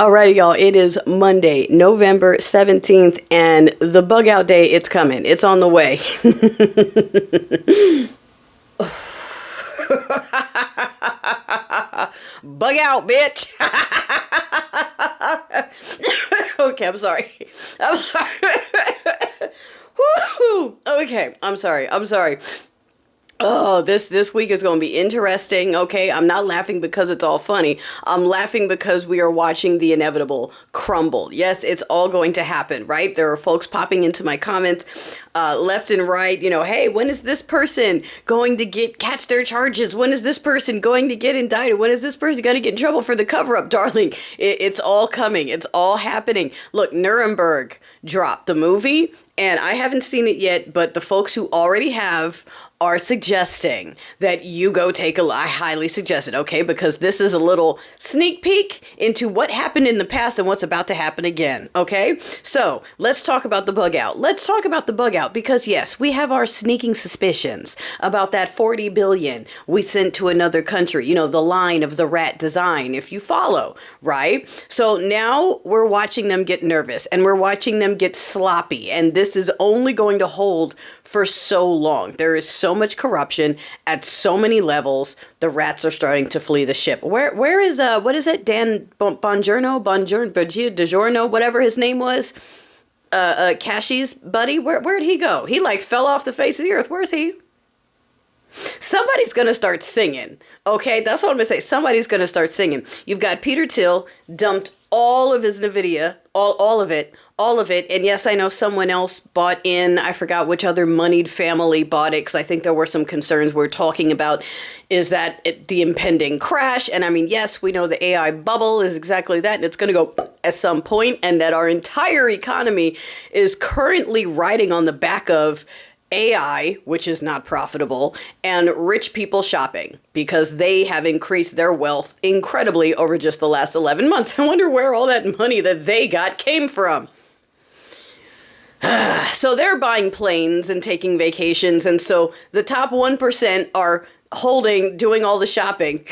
Alrighty, y'all. It is Monday, November 17th, and the bug out day, it's coming. It's on the way. Bug out, bitch. Okay, I'm sorry. I'm sorry. Okay, I'm sorry. Oh, this week is going to be interesting, okay? I'm not laughing because it's all funny. I'm laughing because we are watching the inevitable crumble. Yes, it's all going to happen, right? There are folks popping into my comments left and right, hey, when is this person going to catch their charges? When is this person going to get indicted? When is this person going to get in trouble for the cover-up, darling? It's all coming. It's all happening. Look, Nuremberg dropped the movie, and I haven't seen it yet, but the folks who already have are suggesting that you go take a look. I highly suggest it, okay? Because this is a little sneak peek into what happened in the past and what's about to happen again, okay? So let's talk about the bug out. Let's talk about the bug out because, yes, we have our sneaking suspicions about that 40 billion we sent to another country, the line of the rat design, if you follow, right? So now we're watching them get nervous and we're watching them get sloppy, and this is only going to hold for so long. There is so much corruption at so many levels. The rats are starting to flee the ship. Where is what is it? Dan DiGiorno, whatever his name was. Cashie's buddy. Where'd he go? He fell off the face of the earth. Where's he? Somebody's gonna start singing. Okay, that's what I'm gonna say. Somebody's gonna start singing. You've got Peter Thiel dumped all of his NVDIA, all of it. And yes, I know someone else bought in. I forgot which other moneyed family bought it because I think there were some concerns we're talking about. Is that the impending crash? And I mean, yes, we know the AI bubble is exactly that. And it's going to go at some point, and that our entire economy is currently riding on the back of AI, which is not profitable, and rich people shopping because they have increased their wealth incredibly over just the last 11 months. I wonder where all that money that they got came from. So they're buying planes and taking vacations, and so the top 1% are doing all the shopping.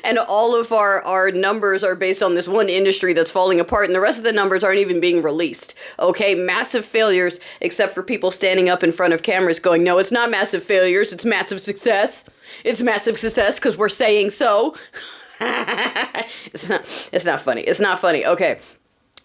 And all of our numbers are based on this one industry that's falling apart, and the rest of the numbers aren't even being released. Okay, massive failures, except for people standing up in front of cameras going, no, it's not massive failures, it's massive success. It's massive success because we're saying so. It's not funny. It's not funny. Okay.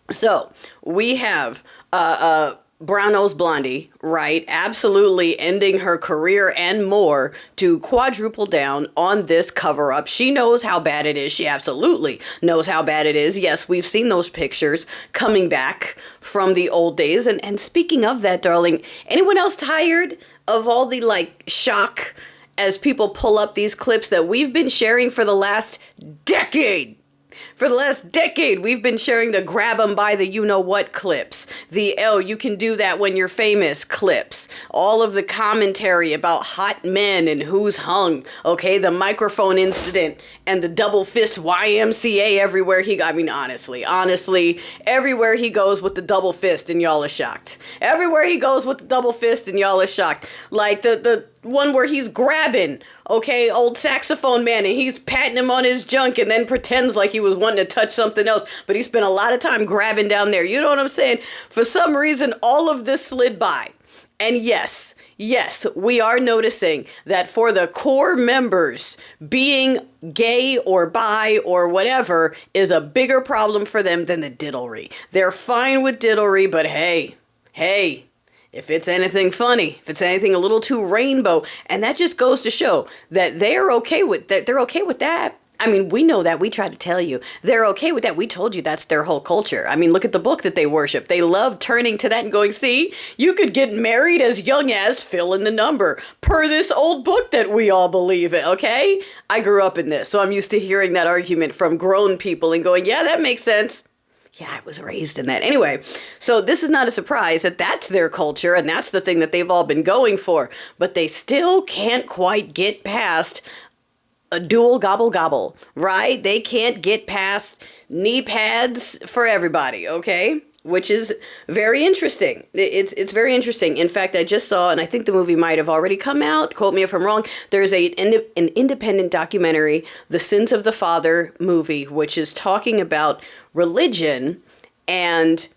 So we have Brown Nose Blondi, right? Absolutely ending her career and more to quadruple down on this cover up. She knows how bad it is. She absolutely knows how bad it is. Yes, we've seen those pictures coming back from the old days. And speaking of that, darling, anyone else tired of all the shock as people pull up these clips that we've been sharing for the last decade? For the last decade, we've been sharing the grab 'em by the you-know-what clips. The, you can do that when you're famous clips. All of the commentary about hot men and who's hung. Okay, the microphone incident and the double fist YMCA everywhere he goes. I mean, honestly, everywhere he goes with the double fist and y'all are shocked. Everywhere he goes with the double fist and y'all are shocked. Like the one where he's grabbing, okay, old saxophone man, and he's patting him on his junk and then pretends like he was wanting to touch something else, but he spent a lot of time grabbing down there. You know what I'm saying? For some reason, all of this slid by. And yes, we are noticing that for the core members, being gay or bi or whatever is a bigger problem for them than the diddlery. They're fine with diddlery, but hey, if it's anything funny, if it's anything a little too rainbow, and that just goes to show that they're okay with that. They're okay with that. I mean, we know that. We tried to tell you. They're okay with that. We told you that's their whole culture. I mean, look at the book that they worship. They love turning to that and going, see, you could get married as young as fill in the number per this old book that we all believe in, okay? I grew up in this, so I'm used to hearing that argument from grown people and going, yeah, that makes sense. Yeah, I was raised in that. Anyway, so this is not a surprise that that's their culture and that's the thing that they've all been going for. But they still can't quite get past a dual gobble, right? They can't get past knee pads for everybody, okay? which is very interesting. It's very interesting. In fact, I just saw, and I think the movie might have already come out, quote me if I'm wrong, there's an independent documentary, The Sins of the Father movie, which is talking about religion and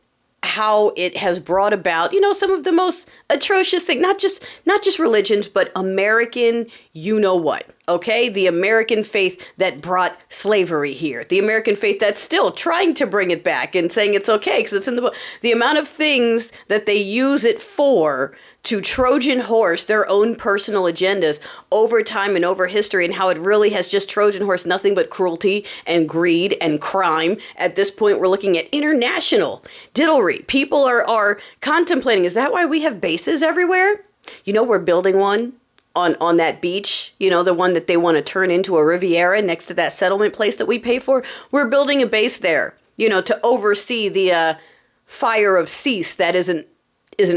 how it has brought about, some of the most atrocious things, not just religions, but American, what, okay? The American faith that brought slavery here. The American faith that's still trying to bring it back and saying it's okay because it's in the book. The amount of things that they use it for to Trojan horse their own personal agendas over time and over history, and how it really has just Trojan horse nothing but cruelty and greed and crime. At this point, we're looking at international diddlery. People are contemplating, is that why we have bases everywhere? We're building one on that beach, the one that they want to turn into a Riviera next to that settlement place that we pay for. We're building a base there, to oversee the fire of cease that isn't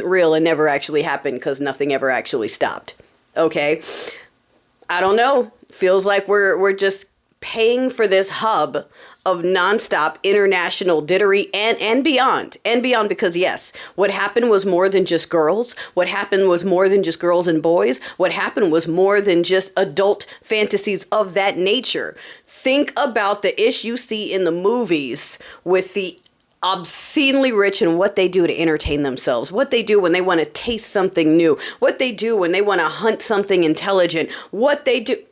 real and never actually happened because nothing ever actually stopped. Okay. I don't know. Feels like we're just paying for this hub of nonstop international dittery and beyond, because yes, what happened was more than just girls. What happened was more than just girls and boys. What happened was more than just adult fantasies of that nature. Think about the ish you see in the movies with the obscenely rich and what they do to entertain themselves, what they do when they want to taste something new, what they do when they want to hunt something intelligent, what they did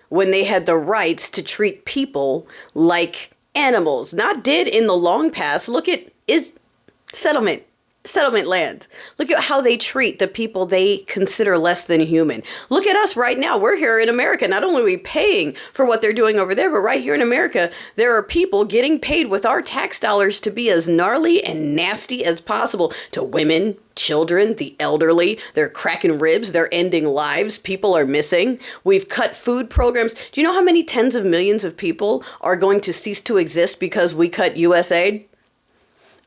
when they had the rights to treat people like animals. Not did in the long past. Look at settlement land. Look at how they treat the people they consider less than human. Look at us right now. We're here in America. Not only are we paying for what they're doing over there, but right here in America, there are people getting paid with our tax dollars to be as gnarly and nasty as possible to women, children, the elderly. They're cracking ribs. They're ending lives. People are missing. We've cut food programs. Do you know how many tens of millions of people are going to cease to exist because we cut USAID?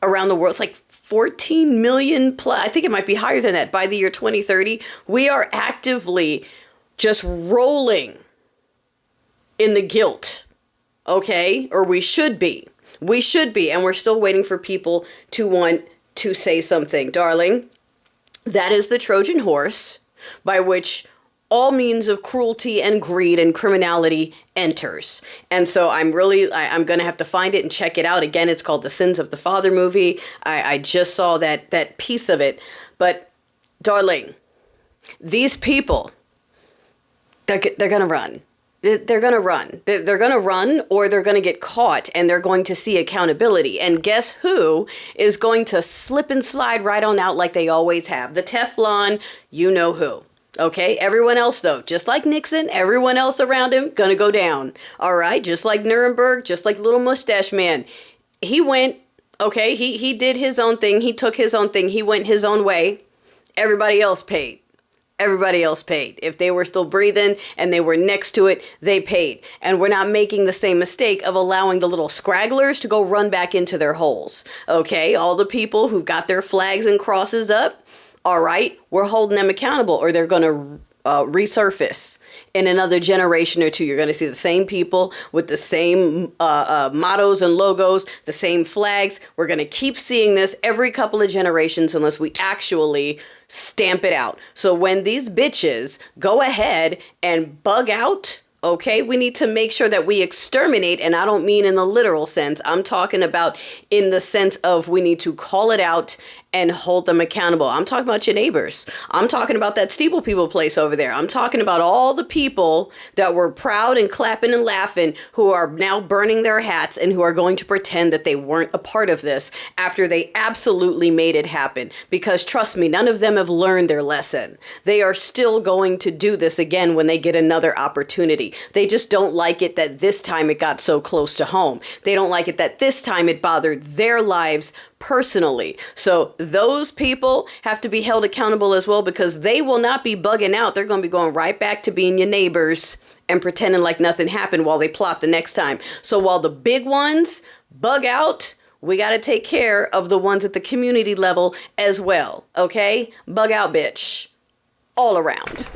Around the world, it's like 14 million plus. I think it might be higher than that by the year 2030. We are actively just rolling in the guilt, okay? Or we should be. And we're still waiting for people to want to say something. Darling, that is the Trojan horse by which all means of cruelty and greed and criminality enters. And so I'm going to have to find it and check it out. Again, it's called The Sins of the Father movie. I just saw that piece of it. But darling, these people, they're going to run. They're going to run. They're going to run, or they're going to get caught, and they're going to see accountability. And guess who is going to slip and slide right on out like they always have? The Teflon, you know who. Okay, everyone else though, just like Nixon, everyone else around him gonna go down. All right, just like Nuremberg, just like little mustache man. He went, okay, he did his own thing, he took his own thing, he went his own way. Everybody else paid. If they were still breathing and they were next to it, they paid. And we're not making the same mistake of allowing the little scragglers to go run back into their holes. Okay, all the people who got their flags and crosses up, all right, we're holding them accountable, or they're going to resurface in another generation or two. You're going to see the same people with the same mottos and logos, the same flags. We're going to keep seeing this every couple of generations unless we actually stamp it out. So when these bitches go ahead and bug out, okay, we need to make sure that we exterminate, and I don't mean in the literal sense. I'm talking about in the sense of we need to call it out and hold them accountable. I'm talking about your neighbors. I'm talking about that Steeple People place over there. I'm talking about all the people that were proud and clapping and laughing who are now burning their hats and who are going to pretend that they weren't a part of this after they absolutely made it happen. Because trust me, none of them have learned their lesson. They are still going to do this again when they get another opportunity. They just don't like it that this time it got so close to home. They don't like it that this time it bothered their lives personally. So those people have to be held accountable as well, because they will not be bugging out. They're going to be going right back to being your neighbors and pretending like nothing happened while they plot the next time. So while the big ones bug out, we got to take care of the ones at the community level as well. Okay? Bug out, bitch. All around.